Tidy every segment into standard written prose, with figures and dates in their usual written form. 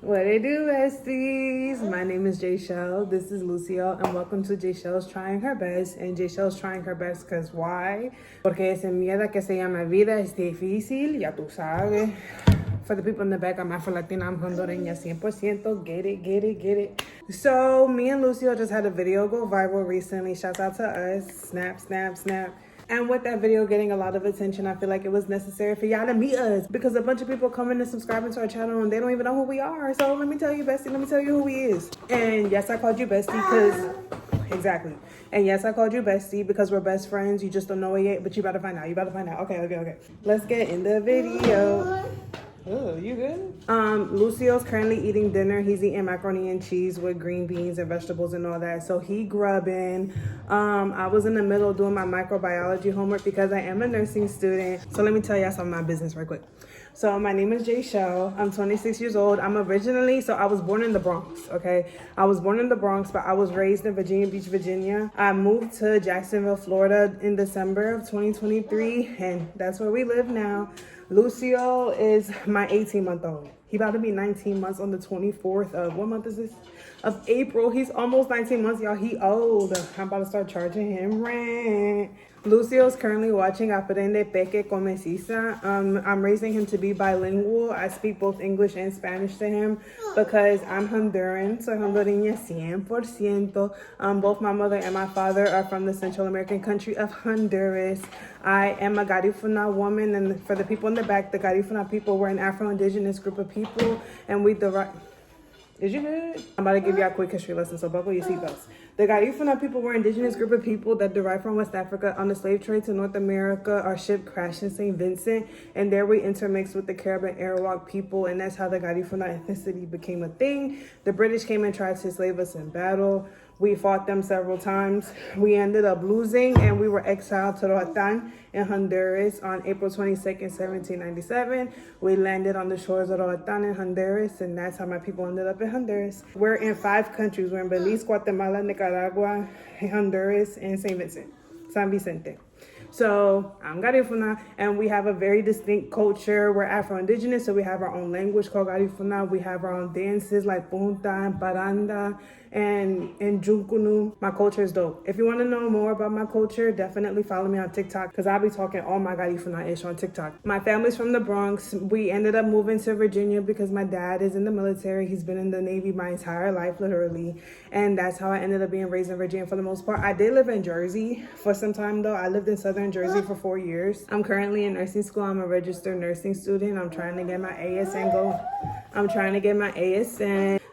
What it do, besties? My name is J Shell. This is Lucio, and welcome to J Shell's Trying Her Best. And J Shell's Trying Her Best because why? Porque esa mierda que se llama vida es difícil, ya tú sabes. For the people in the back, I'm Afro-Latina, I'm Hondureña 100%. Get it, get it, get it. So, me and Lucio just had a video go viral recently. Shout out to us. Snap, snap, snap. And with that video getting a lot of attention, I feel like it was necessary for y'all to meet us because a bunch of people coming and subscribing to our channel and they don't even know who we are. So let me tell you, bestie, let me tell you who he is. And yes, I called you bestie because, exactly. And yes, I called you bestie because we're best friends. You just don't know it yet, but you about to find out. You about to find out. Okay. Let's get in the video. Oh, you good? Lucio's currently eating dinner. He's eating macaroni and cheese with green beans and vegetables and all that. So he grubbing. I was in the middle doing my microbiology homework because I am a nursing student. So let me tell y'all some of my business right quick. So my name is J Shell. I'm 26 years old. I was born in the Bronx, okay? I was born in the Bronx, but I was raised in Virginia Beach, Virginia. I moved to Jacksonville, Florida in December of 2023, and that's where we live now. Lucio is my 18-month-old. He about to be 19 months on the 24th of, what month is this? Of April. He's almost 19 months, y'all. He old. I'm about to start charging him rent. Lucio's currently watching Aprende Peque Come Sisa. I'm raising him to be bilingual. I speak both English and Spanish to him because I'm Honduran, soy hondureña 100%. Both my mother and my father are from the Central American country of Honduras. I am a Garifuna woman, and for the people in the back, the Garifuna people were an Afro-Indigenous group of people, and we derive... Is you good? I'm about to give you a quick history lesson, so buckle your seatbelts. The Garifuna people were an indigenous group of people that derived from West Africa on the slave trade to North America. Our ship crashed in St. Vincent, and there we intermixed with the Caribbean Arawak people, and that's how the Garifuna ethnicity became a thing. The British came and tried to enslave us in battle. We fought them several times. We ended up losing, and we were exiled to Roatan in Honduras on April 22nd, 1797. We landed on the shores of Roatan in Honduras, and that's how my people ended up in Honduras. We're in 5 countries. We're in Belize, Guatemala, Nicaragua, Honduras, and San Vicente. So I'm Garifuna, and we have a very distinct culture. We're Afro-Indigenous, so we have our own language called Garifuna. We have our own dances like punta and paranda and junkunu. My culture is dope. If you want to know more about my culture, definitely follow me on TikTok because I'll be talking all my Garifuna-ish on TikTok. My family's from the Bronx. We ended up moving to Virginia because my dad is in the military. He's been in the Navy my entire life, literally. And that's how I ended up being raised in Virginia for the most part. I did live in Jersey for some time, though. I lived in Southern Jersey for 4 years. I'm currently in nursing school. I'm a registered nursing student. I'm trying to get my ASN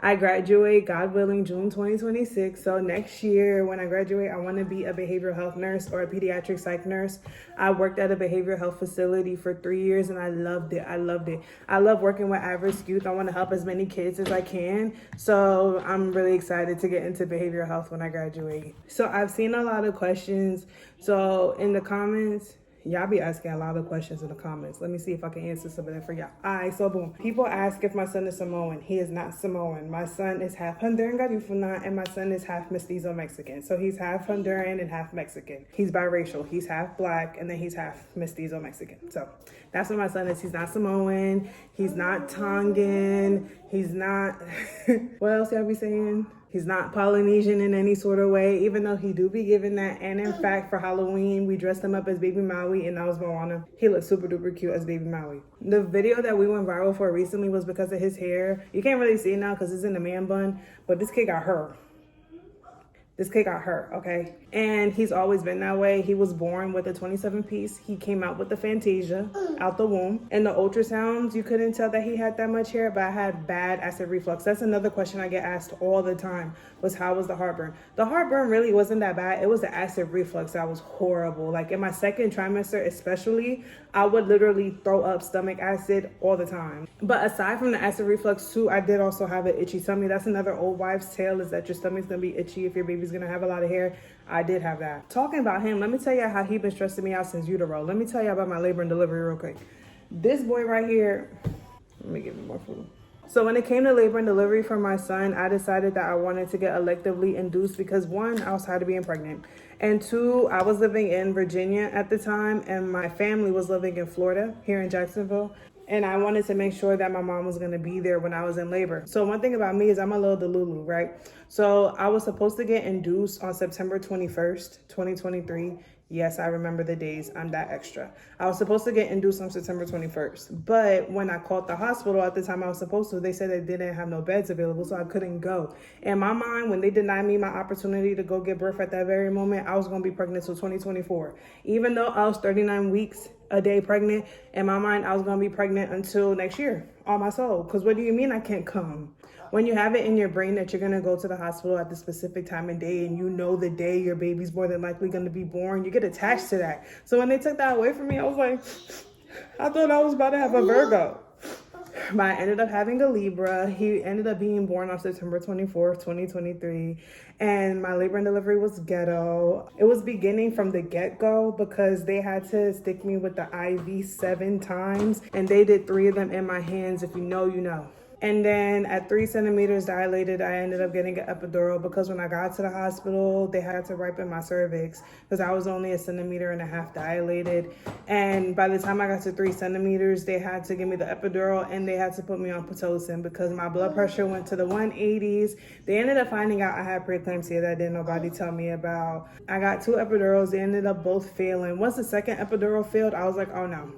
I graduate, God willing, June 2026. So next year when I graduate, I want to be a behavioral health nurse or a pediatric psych nurse. I worked at a behavioral health facility for 3 years and I loved it. I love working with at-risk youth. I want to help as many kids as I can. So I'm really excited to get into behavioral health when I graduate. So I've seen a lot of questions. So in the comments, y'all be asking a lot of questions in the comments. Let me see if I can answer some of that for y'all. Alright, so boom. People ask if my son is Samoan. He is not Samoan. My son is half Honduran Garifuna, and my son is half Mestizo Mexican. So he's half Honduran and half Mexican. He's biracial. He's half black, and then he's half Mestizo Mexican. So that's what my son is. He's not Samoan. He's not Tongan. He's not... What else y'all be saying? He's not Polynesian in any sort of way, even though he do be giving that. And in fact, for Halloween, we dressed him up as baby Maui, and that was Moana. He looked super duper cute as baby Maui. The video that we went viral for recently was because of his hair. You can't really see it now because it's in a man bun, but this kid got hurt. Okay? And he's always been that way. He was born with a 27-piece. He came out with the Fantasia out the womb. And the ultrasounds, you couldn't tell that he had that much hair, but I had bad acid reflux. That's another question I get asked all the time, was how was the heartburn? The heartburn really wasn't that bad. It was the acid reflux that was horrible. Like in my second trimester especially, I would literally throw up stomach acid all the time. But aside from the acid reflux too, I did also have an itchy tummy. That's another old wives' tale, is that your stomach's gonna be itchy if your baby's gonna have a lot of hair. I did have that. Talking about him, let me tell you how he been stressing me out since utero. Let me tell you about my labor and delivery real quick. This boy right here, let me give him more food. So when it came to labor and delivery for my son, I decided that I wanted to get electively induced because 1, I was tired of being pregnant. And 2, I was living in Virginia at the time and my family was living in Florida, here in Jacksonville. And I wanted to make sure that my mom was going to be there when I was in labor. So one thing about me is I'm a little delulu, right? So I was supposed to get induced on September 21st, 2023. Yes, I remember the days. I'm that extra. I was supposed to get induced on September 21st. But when I called the hospital at the time I was supposed to, they said they didn't have no beds available, so I couldn't go. In my mind, when they denied me my opportunity to go give birth at that very moment, I was going to be pregnant till 2024. Even though I was 39 weeks a day pregnant, in my mind, I was going to be pregnant until next year, on my soul. Because what do you mean I can't come? When you have it in your brain that you're going to go to the hospital at the specific time and day, and you know the day your baby's more than likely going to be born, you get attached to that. So when they took that away from me, I was like, I thought I was about to have a Virgo. But I ended up having a Libra. He ended up being born on September 24th, 2023. And my labor and delivery was ghetto. It was beginning from the get-go because they had to stick me with the IV 7 times. And they did 3 of them in my hands. If you know, you know. And then at 3 centimeters dilated, I ended up getting an epidural because when I got to the hospital, they had to ripen my cervix because I was only 1.5 centimeters dilated. And by the time I got to 3 centimeters, they had to give me the epidural and they had to put me on Pitocin because my blood pressure went to the 180s. They ended up finding out I had preeclampsia that didn't nobody tell me about. I got 2 epidurals. They ended up both failing. Once the second epidural failed, I was like, oh no.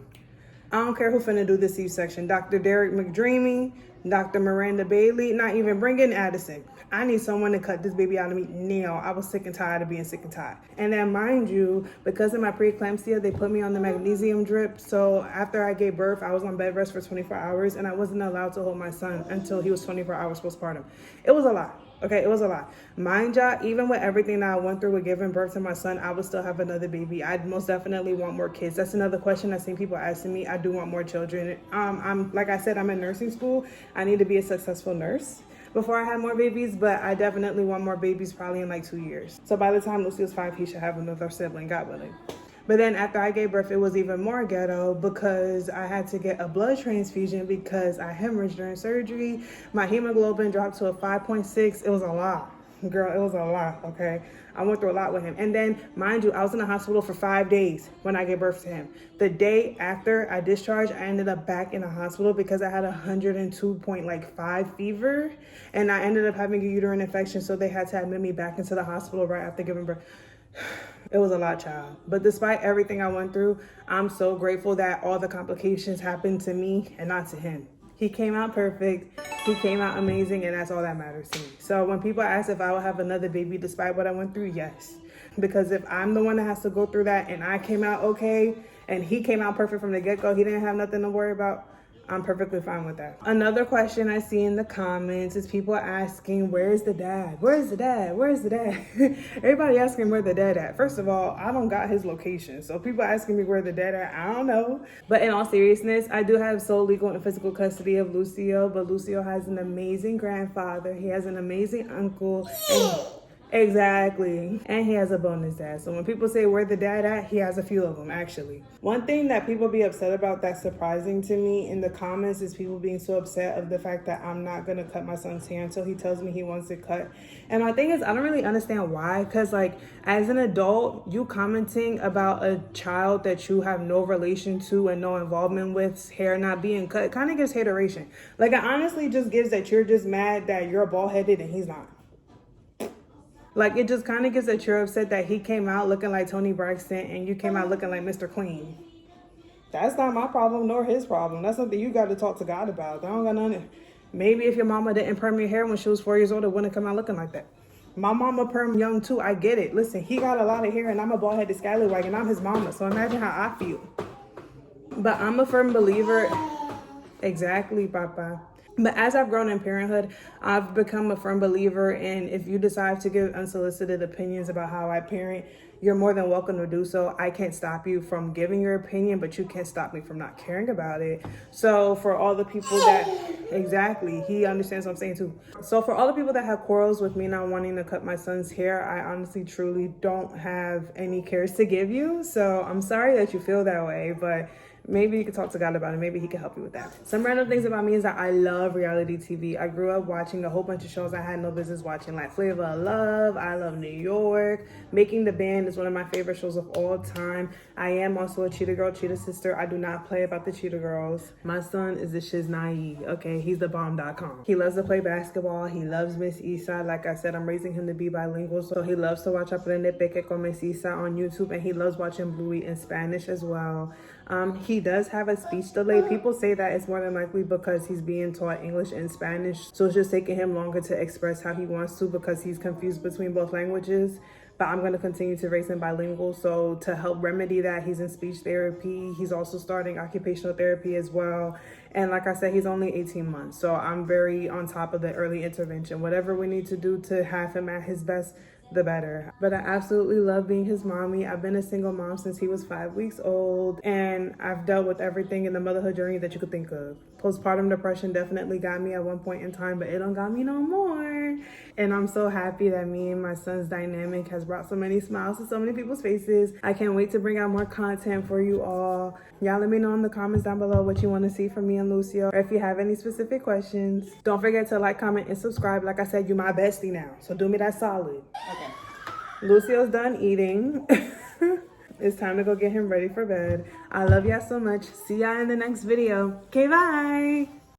I don't care who finna do the C-section. Dr. Derek McDreamy, Dr. Miranda Bailey, not even bringing Addison. I need someone to cut this baby out of me now. I was sick and tired of being sick and tired. And then mind you, because of my preeclampsia, they put me on the magnesium drip. So after I gave birth, I was on bed rest for 24 hours and I wasn't allowed to hold my son until he was 24 hours postpartum. It was a lot. Okay, it was a lot. Mind you, even with everything that I went through with giving birth to my son, I would still have another baby. I'd most definitely want more kids. That's another question I've seen people asking me. I do want more children. I'm like I said, I'm in nursing school. I need to be a successful nurse before I have more babies, but I definitely want more babies probably in like 2 years. So by the time Lucio's 5, he should have another sibling, God willing. But then after I gave birth, it was even more ghetto because I had to get a blood transfusion because I hemorrhaged during surgery. My hemoglobin dropped to a 5.6. It was a lot. Girl, it was a lot, okay? I went through a lot with him. And then, mind you, I was in the hospital for 5 days when I gave birth to him. The day after I discharged, I ended up back in the hospital because I had 102.5 fever. And I ended up having a uterine infection, so they had to admit me back into the hospital right after giving birth. It was a lot, child. But despite everything I went through, I'm so grateful that all the complications happened to me and not to him. He came out perfect. He came out amazing, and that's all that matters to me. So when people ask if I will have another baby despite what I went through, yes. Because if I'm the one that has to go through that and I came out okay and he came out perfect from the get-go, he didn't have nothing to worry about, I'm perfectly fine with that. Another question I see in the comments is people asking, where's the dad? Where's the dad? Where's the dad? Everybody asking where the dad at. First of all, I don't got his location. So people asking me where the dad at, I don't know. But in all seriousness, I do have sole legal and physical custody of Lucio, but Lucio has an amazing grandfather. He has an amazing uncle. Exactly. And he has a bonus dad. So when people say where the dad at, he has a few of them actually. One thing that people be upset about that's surprising to me in the comments is people being so upset of the fact that I'm not going to cut my son's hair until he tells me he wants it cut. And my thing is, I don't really understand why. Because like as an adult, you commenting about a child that you have no relation to and no involvement with, hair not being cut, kind of gives hateration. Like it honestly just gives that you're just mad that you're bald-headed and he's not. Like, it just kind of gets that you're upset that he came out looking like Tony Braxton and you came out looking like Mr. Clean. That's not my problem nor his problem. That's something you got to talk to God about. I don't got nothing. Maybe if your mama didn't perm your hair when she was 4 years old, it wouldn't come out looking like that. My mama perm young too. I get it. Listen, he got a lot of hair and I'm a bald-headed scallywag and I'm his mama. So imagine how I feel. But I'm a firm believer. Exactly, Papa. But as I've grown in parenthood, I've become a firm believer in if you decide to give unsolicited opinions about how I parent, you're more than welcome to do so. I can't stop you from giving your opinion, but you can't stop me from not caring about it. So for all the people that, exactly, he understands what I'm saying too. So for all the people that have quarrels with me not wanting to cut my son's hair, I honestly, truly don't have any cares to give you. So I'm sorry that you feel that way, but maybe you could talk to God about it. Maybe he can help you with that. Some random things about me is that I love reality TV. I grew up watching a whole bunch of shows I had no business watching, like Flavor of Love, I Love New York. Making the Band is one of my favorite shows of all time. I am also a cheetah girl, cheetah sister. I do not play about the cheetah girls. My son is the shiz naive, okay? He's the bomb.com. He loves to play basketball. He loves Miss Isa. Like I said, I'm raising him to be bilingual, so he loves to watch Aprende Peque con Miss Isa on YouTube, and he loves watching Bluey in Spanish as well. He does have a speech delay. People say that it's more than likely because he's being taught English and Spanish, so it's just taking him longer to express how he wants to because he's confused between both languages. But I'm going to continue to raise him bilingual. So to help remedy that, he's in speech therapy. He's also starting occupational therapy as well. And like I said, he's only 18 months. So I'm very on top of the early intervention. Whatever we need to do to have him at his best, the better. But I absolutely love being his mommy. I've been a single mom since he was 5 weeks old, and I've dealt with everything in the motherhood journey that you could think of. Postpartum depression definitely got me at one point in time, but it don't got me no more. And I'm so happy that me and my son's dynamic has brought so many smiles to so many people's faces. I can't wait to bring out more content for you all. Y'all let me know in the comments down below what you want to see from me and Lucio, or if you have any specific questions. Don't forget to like, comment, and subscribe. Like I said, you're my bestie now, so do me that solid. Okay. Lucio's done eating. It's time to go get him ready for bed. I love y'all so much. See y'all in the next video. Okay, bye.